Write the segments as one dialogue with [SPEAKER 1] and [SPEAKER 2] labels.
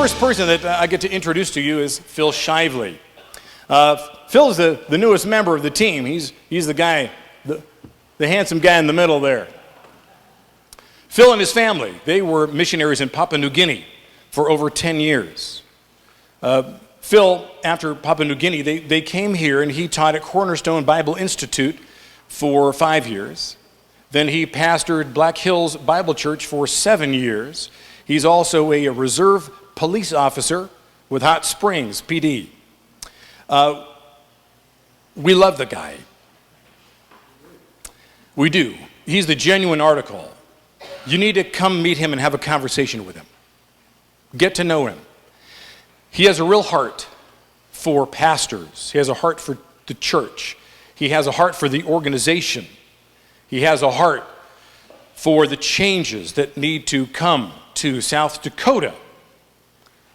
[SPEAKER 1] first person that I get to introduce to you is Phil Shively. Phil is the newest member of the team. He's the guy, the handsome guy in the middle there. Phil and his family, they were missionaries in Papua New Guinea for over 10 years. Phil, after Papua New Guinea, they came here and he taught at Cornerstone Bible Institute for 5 years. Then he pastored Black Hills Bible Church for 7 years. He's also a reserve police officer with Hot Springs PD. We love the guy. We do. He's the genuine article. You need to come meet him and have a conversation with him. Get to know him. He has a real heart for pastors. He has a heart for the church. He has a heart for the organization. He has a heart for the changes that need to come to South Dakota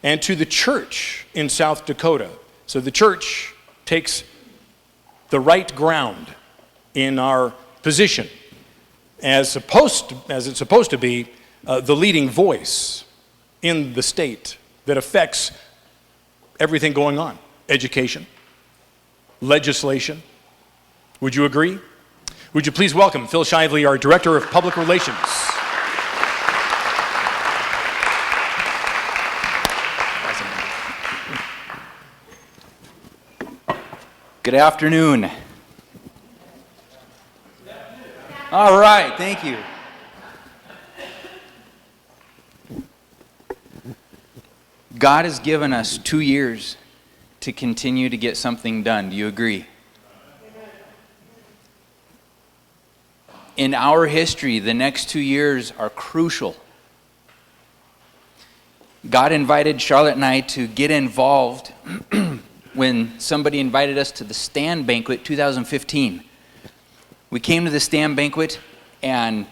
[SPEAKER 1] and to the church in South Dakota. So the church takes the right ground in our position as it's supposed to be the leading voice in the state that affects everything going on. Education, legislation. Would you agree? Would you please welcome Phil Shively, our Director of Public Relations.
[SPEAKER 2] Good afternoon. All right, thank you. God has given us 2 years to continue to get something done. Do you agree? In our history, the next 2 years are crucial. God invited Charlotte and I to get involved when somebody invited us to the Stand Banquet 2015. We came to the Stand Banquet, and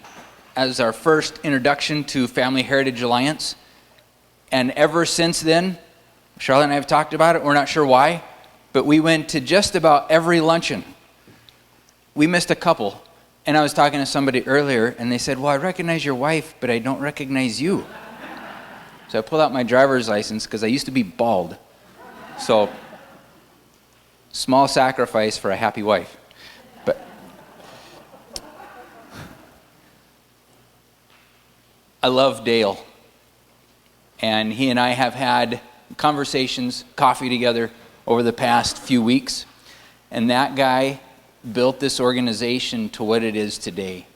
[SPEAKER 2] as our first introduction to Family Heritage Alliance, and ever since then, Charlotte and I have talked about it, we're not sure why, but we went to just about every luncheon. We missed a couple, and I was talking to somebody earlier, and they said, well, I recognize your wife, but I don't recognize you. So I pulled out my driver's license, because I used to be bald. So, small sacrifice for a happy wife. But I love Dale. And he and I have had conversations, coffee together over the past few weeks. And that guy built this organization to what it is today.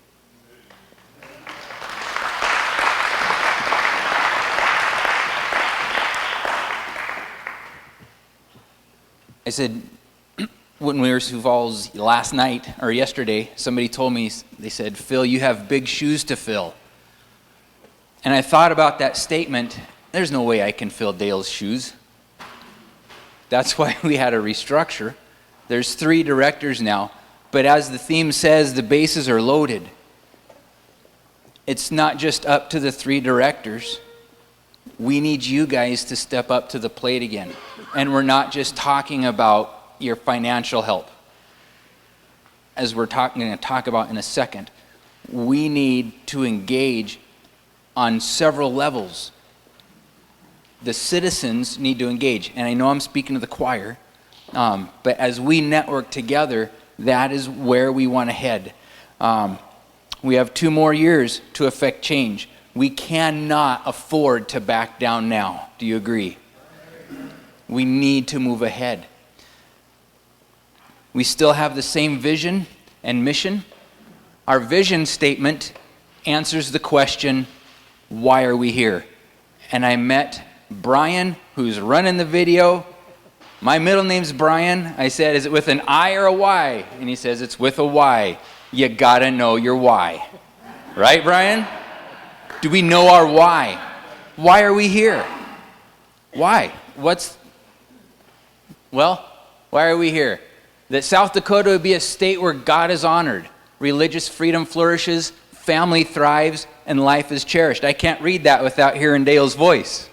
[SPEAKER 2] I said, when we were in Sioux Falls last night, or yesterday, somebody told me, they said, Phil, you have big shoes to fill. And I thought about that statement. There's no way I can fill Dale's shoes. That's why we had to restructure. There's 3 directors now, but as the theme says, the bases are loaded. It's not just up to the 3 directors. We need you guys to step up to the plate again. And we're not just talking about your financial help. As we're going to talk about in a second, we need to engage on several levels. The citizens need to engage. And I know I'm speaking to the choir, but as we network together, that is where we want to head. We have 2 more years to affect change. We cannot afford to back down now. Do you agree? We need to move ahead. We still have the same vision and mission. Our vision statement answers the question, why are we here? And I met Brian, who's running the video. My middle name's Brian. I said, is it with an I or a Y? And he says, it's with a Y. You gotta know your why. Right, Brian? Do we know our why? Why are we here? Why? Why are we here? That South Dakota would be a state where God is honored, religious freedom flourishes, family thrives, and life is cherished. I can't read that without hearing Dale's voice.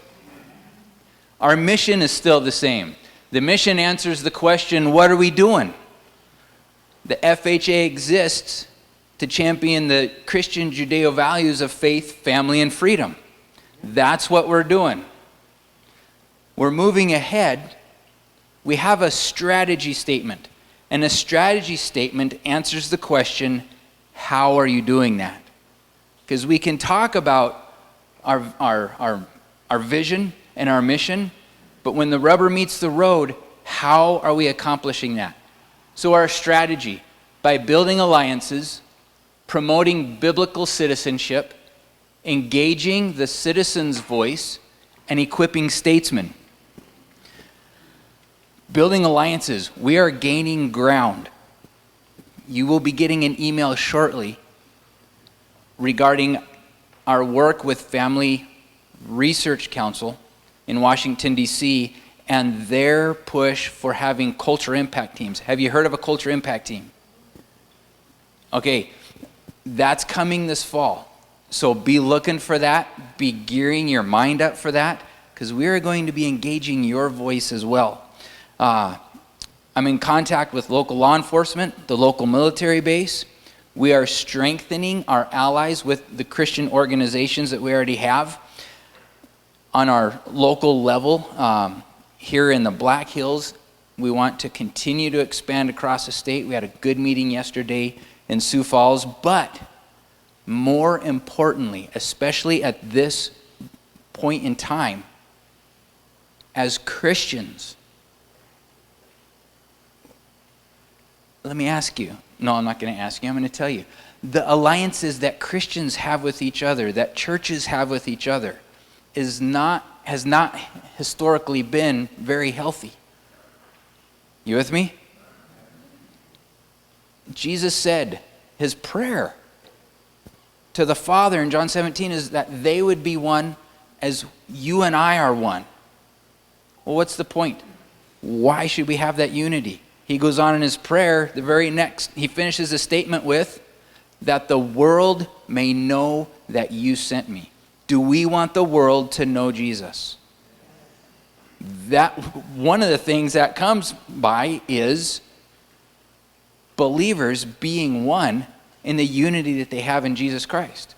[SPEAKER 2] Our mission is still the same. The mission answers the question, what are we doing? The FHA exists to champion the Christian Judeo values of faith, family, and freedom. That's what we're doing. we're moving ahead, we have a strategy statement. And a strategy statement answers the question, how are you doing that? Because we can talk about our vision and our mission, but when the rubber meets the road, how are we accomplishing that? So our strategy, by building alliances, promoting biblical citizenship, engaging the citizen's voice, and equipping statesmen. Building alliances, we are gaining ground. You will be getting an email shortly regarding our work with Family Research Council in Washington, D.C., and their push for having culture impact teams. Have you heard of a culture impact team? Okay, that's coming this fall. So be looking for that, be gearing your mind up for that, because we are going to be engaging your voice as well. I'm in contact with local law enforcement, the local military base. We are strengthening our allies with the Christian organizations that we already have. On our local level, here in the Black Hills, we want to continue to expand across the state. We had a good meeting yesterday in Sioux Falls, but more importantly, especially at this point in time, as Christians, let me ask you. No, I'm not going to ask you. I'm going to tell you. The alliances that Christians have with each other, that churches have with each other, has not historically been very healthy. You with me? Jesus said his prayer to the Father in John 17 is that they would be one as you and I are one. Well, what's the point? Why should we have that unity? He goes on in his prayer, he finishes the statement with, that the world may know that you sent me. Do we want the world to know Jesus? That one of the things that comes by is believers being one in the unity that they have in Jesus Christ.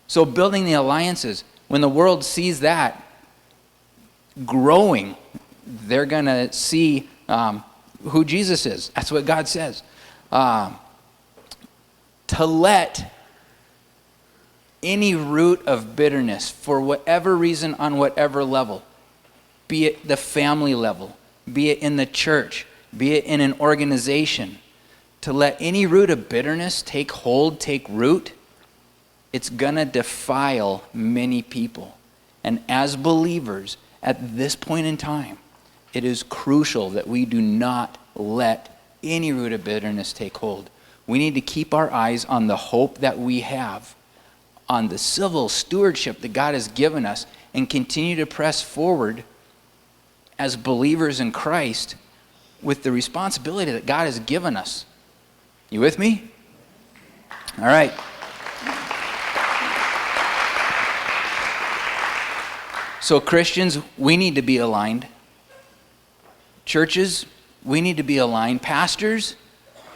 [SPEAKER 2] So building the alliances, when the world sees that growing, they're going to see who Jesus is. That's what God says. To let any root of bitterness, for whatever reason, on whatever level, be it the family level, be it in the church, be it in an organization, to let any root of bitterness take hold, take root, it's going to defile many people. And as believers, at this point in time, it is crucial that we do not let any root of bitterness take hold. We need to keep our eyes on the hope that we have, on the civil stewardship that God has given us, and continue to press forward as believers in Christ with the responsibility that God has given us. You with me? All right. So Christians, we need to be aligned. Churches, we need to be aligned. Pastors,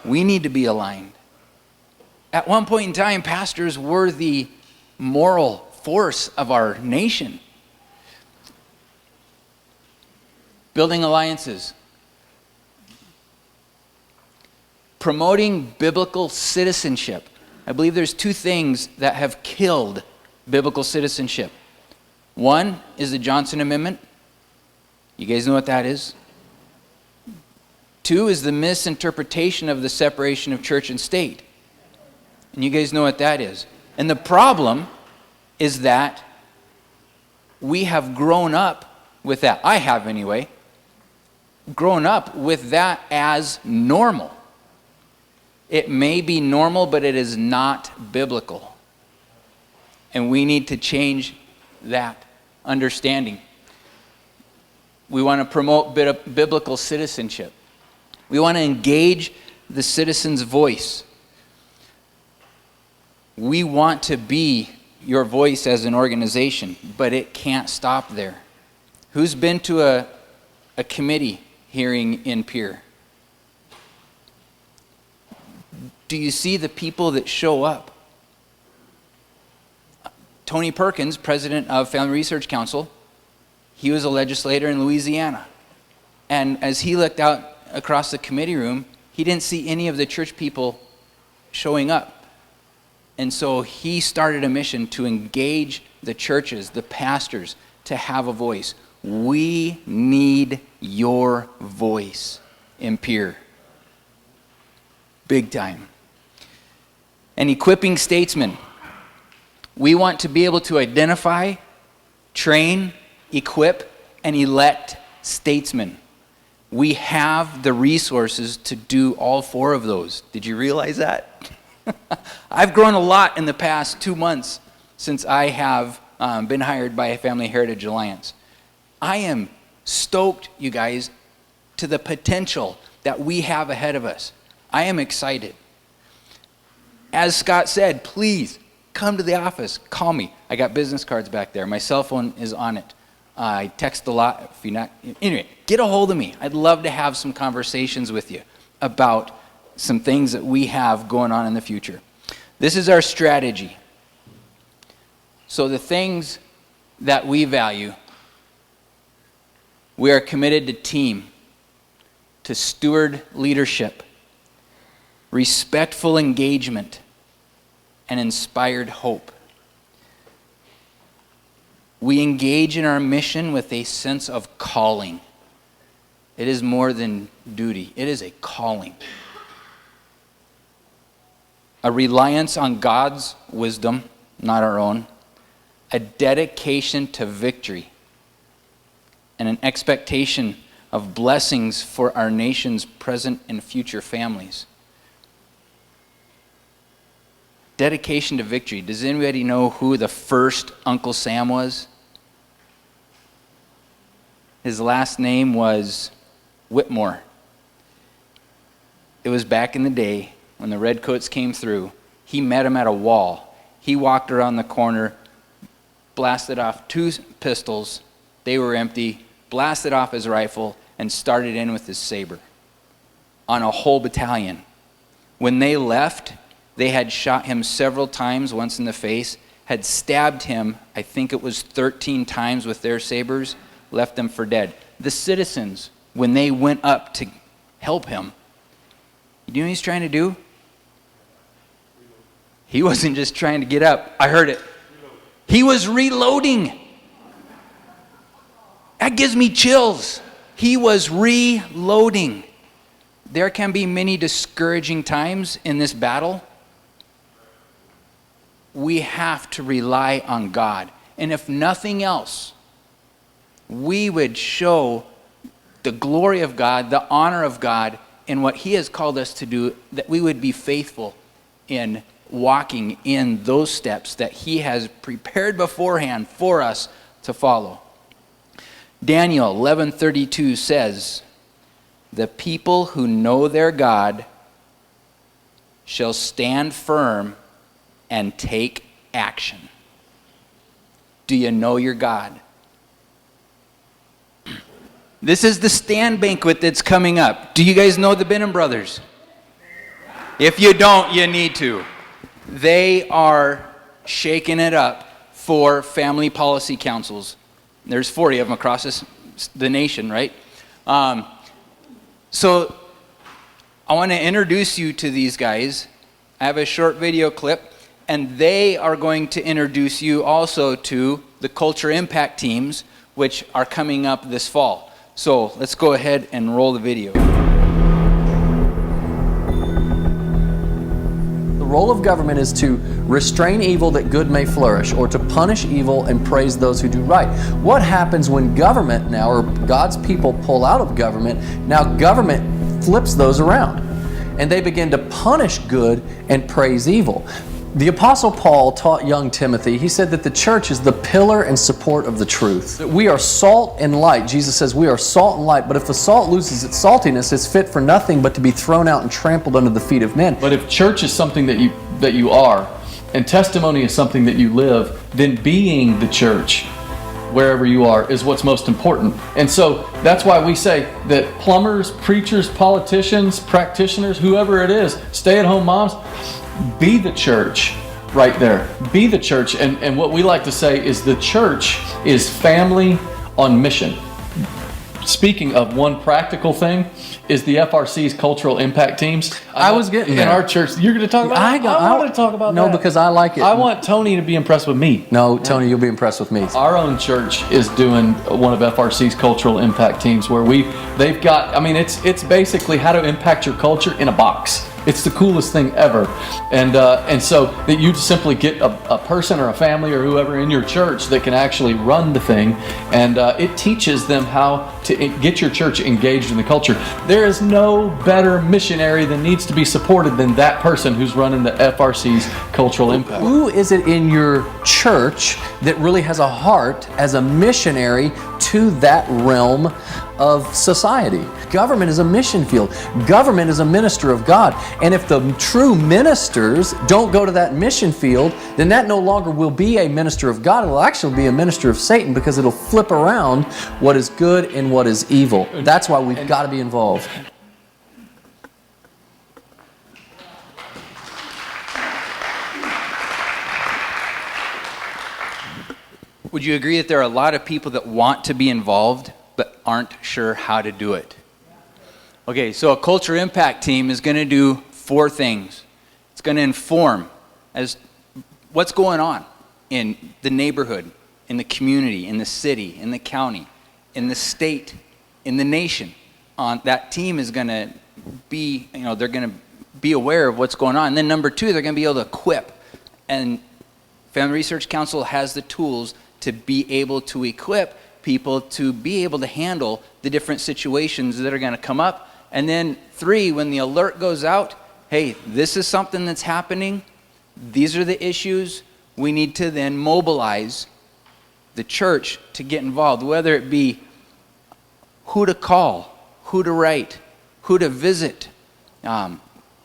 [SPEAKER 2] we need to be aligned. At one point in time, pastors were the moral force of our nation. Building alliances. Promoting biblical citizenship. I believe there's two things that have killed biblical citizenship. One is the Johnson Amendment. You guys know what that is? Two is the misinterpretation of the separation of church and state. And you guys know what that is. And the problem is that we have grown up with that. I have anyway. Grown up with that as normal. It may be normal, but it is not biblical. And we need to change that understanding. We want to promote biblical citizenship. We want to engage the citizen's voice. We want to be your voice as an organization, but it can't stop there. Who's been to a committee hearing in Pierre? Do you see the people that show up? Tony Perkins, president of Family Research Council, He was a legislator in Louisiana. And as he looked out across the committee room, he didn't see any of the church people showing up. And so he started a mission to engage the churches, the pastors, to have a voice. We need your voice in Pierre. Big time. And equipping statesmen. We want to be able to identify, train, equip, and elect statesmen. We have the resources to do all 4 of those. Did you realize that? I've grown a lot in the past 2 months since I have been hired by Family Heritage Alliance. I am stoked, you guys, to the potential that we have ahead of us. I am excited. As Scott said, please come to the office, call me. I got business cards back there. My cell phone is on it. I text a lot. If you're not, anyway, get a hold of me. I'd love to have some conversations with you about some things that we have going on in the future. This is our strategy. So the things that we value, we are committed to team, to steward leadership, respectful engagement, and inspired hope. We engage in our mission with a sense of calling. It is more than duty. It is a calling. A reliance on God's wisdom, not our own. A dedication to victory. And an expectation of blessings for our nation's present and future families. Dedication to victory. Does anybody know who the first Uncle Sam was? His last name was Whitmore. It was back in the day when the redcoats came through. He met him at a wall. He walked around the corner, blasted off 2 pistols. They were empty. Blasted off his rifle and started in with his saber on a whole battalion. When they left, they had shot him several times, once in the face, had stabbed him, I think it was 13 times with their sabers, left them for dead. The citizens, when they went up to help him, you know what he's trying to do? He wasn't just trying to get up. I heard it. He was reloading. That gives me chills. He was reloading. There can be many discouraging times in this battle. We have to rely on God. And if nothing else, we would show the glory of God, the honor of God in what He has called us to do, that we would be faithful in walking in those steps that He has prepared beforehand for us to follow. Daniel 11:32 says, "The people who know their God shall stand firm and take action." Do you know your God? This is the Stand Banquet that's coming up. Do you guys know the Benham Brothers? If you don't, you need to. They are shaking it up for family policy councils. There's 40 of them across the nation, right? So I want to introduce you to these guys. I have a short video clip, and they are going to introduce you also to the Culture Impact teams, which are coming up this fall. So let's go ahead and roll the video.
[SPEAKER 3] The role of government is to restrain evil that good may flourish, or to punish evil and praise those who do right. What happens when government now, or God's people pull out of government? Now government flips those around, and they begin to punish good and praise evil. The Apostle Paul taught young Timothy, he said that the church is the pillar and support of the truth. That we are salt and light. Jesus says we are salt and light, but if the salt loses its saltiness, it's fit for nothing but to be thrown out and trampled under the feet of men.
[SPEAKER 4] But if church is something that you are, and testimony is something that you live, then being the church wherever you are is what's most important. And so that's why we say that plumbers, preachers, politicians, practitioners, whoever it is, stay-at-home moms, be the church right there. Be the church. And what we like to say is the church is family on mission. Speaking of one practical thing, is the FRC's cultural impact teams.
[SPEAKER 3] I was getting
[SPEAKER 4] in
[SPEAKER 3] there.
[SPEAKER 4] our church. You're going to talk about it? I want to talk about
[SPEAKER 3] no,
[SPEAKER 4] that.
[SPEAKER 3] No, because I like it.
[SPEAKER 4] I want Tony to be impressed with me.
[SPEAKER 3] No, Tony, you'll be impressed with me.
[SPEAKER 4] Our own church is doing one of FRC's cultural impact teams where they've got, I mean, it's basically how to impact your culture in a box. It's the coolest thing ever. And so that you simply get a person or a family or whoever in your church that can actually run the thing, and it teaches them how to get your church engaged in the culture. There is no better missionary that needs to be supported than that person who's running the FRC's cultural impact.
[SPEAKER 3] Who is it in your church that really has a heart as a missionary to that realm of society? Government is a mission field. Government is a minister of God. And if the true ministers don't go to that mission field, then that no longer will be a minister of God. It will actually be a minister of Satan, because it'll flip around what is good and what is evil. That's why we've got to be involved.
[SPEAKER 2] Would you agree that there are a lot of people that want to be involved but aren't sure how to do it? Okay, so a culture impact team is going to do 4 things. It's going to inform as what's going on in the neighborhood, in the community, in the city, in the county, in the state, in the nation. That team is going to be, they're going to be aware of what's going on. And then number 2, they're going to be able to equip. And Family Research Council has the tools to be able to equip people to be able to handle the different situations that are going to come up. And then 3, when the alert goes out, hey, this is something that's happening. These are the issues. We need to then mobilize the church to get involved, whether it be who to call, who to write, who to visit.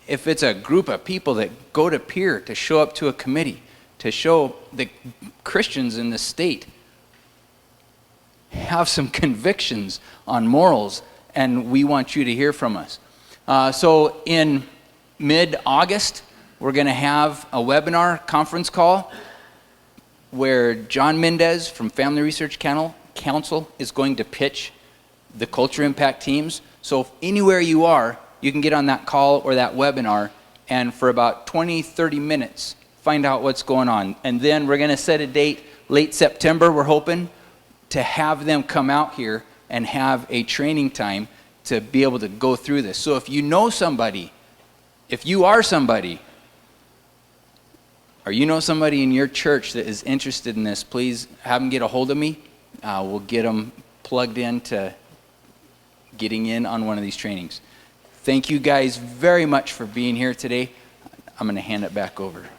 [SPEAKER 2] If it's a group of people that go to peer to show up to a committee, to show the Christians in the state have some convictions on morals, and we want you to hear from us. So in mid-August, we're going to have a webinar conference call where John Mendez from Family Research Council is going to pitch the culture impact teams. So if anywhere you are, you can get on that call or that webinar, and for about 20-30 minutes, find out what's going on. And then we're going to set a date, late September, we're hoping, to have them come out here and have a training time to be able to go through this. So if you know somebody, if you are somebody, or you know somebody in your church that is interested in this, please have them get a hold of me. We'll get them plugged into getting in on one of these trainings. Thank you guys very much for being here today. I'm going to hand it back over.